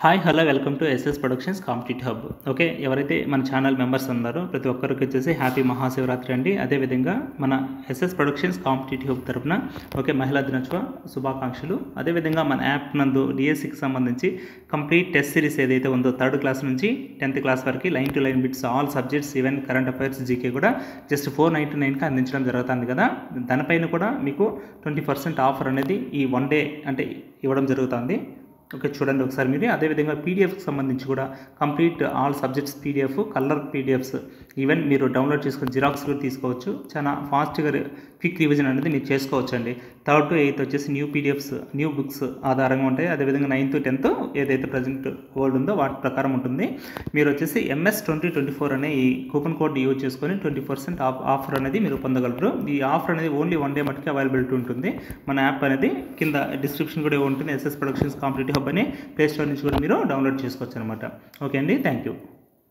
Hi hello welcome to SS productions competitive hub. Okay, ఎవరైతే మన channel members ఉన్నారో ప్రతి ఒక్కరికి వచ్చేసి హ్యాపీ మహాశివరాత్రి అండి. అదేవిధంగా మన ఎస్ఎస్ ప్రొడక్షన్స్ కాంపిటేటివ్ హబ్ తరఫున ఓకే మహిళా దినోత్సవ శుభాకాంక్షలు. అదేవిధంగా మన యాప్ నందు డిఎస్సికి సంబంధించి కంప్లీట్ టెస్ట్ సిరీస్ ఏదైతే ఉందో 3rd క్లాస్ నుంచి 10th క్లాస్ వరకు line to line bits all subjects even current affairs GK కూడా జస్ట్ 499కి అందించడం జరుగుతుంది కదా. దానిపైన కూడా మీకు 20% ఆఫర్ అనేది ఈ 1 డే అంటే ఇవ్వడం జరుగుతుంది. ఓకే, చూడండి ఒకసారి మీరు. అదేవిధంగా పీడిఎఫ్కి సంబంధించి కూడా complete all subjects PDF, colour PDFs even మీరు డౌన్లోడ్ చేసుకొని జిరాక్స్ కూడా తీసుకోవచ్చు. చాలా ఫాస్ట్గా క్విక్ రివిజన్ అనేది మీరు చేసుకోవచ్చు అండి. 3rd to 8th వచ్చేసి న్యూ పీడిఎఫ్స్, న్యూ బుక్స్ ఆధారంగా ఉంటాయి. అదేవిధంగా 9th to 10th ఏదైతే ప్రజెంట్ ఓల్డ్ ఉందో వాటి ప్రకారం ఉంటుంది. మీరు వచ్చేసి MS 2024 అనే ఈ కూపన్ కోడ్ యూజ్ చేసుకొని 20% ఆఫర్ అనేది మీరు పొందగలరు. ఈ ఆఫర్ అనేది ఓన్లీ 1 డే మటుకు అవైలబిలిటీ ఉంటుంది. మన యాప్ అనేది కింద డిస్క్రిప్షన్ కూడా ఉంటుంది. ఎస్ఎస్ ప్రొడక్షన్స్ కాంపిటేటివ్ హబ్ అని ప్లే స్టోర్ నుంచి కూడా మీరు డౌన్లోడ్ చేసుకోవచ్చు అనమాట. ఓకే అండి, థ్యాంక్ యూ.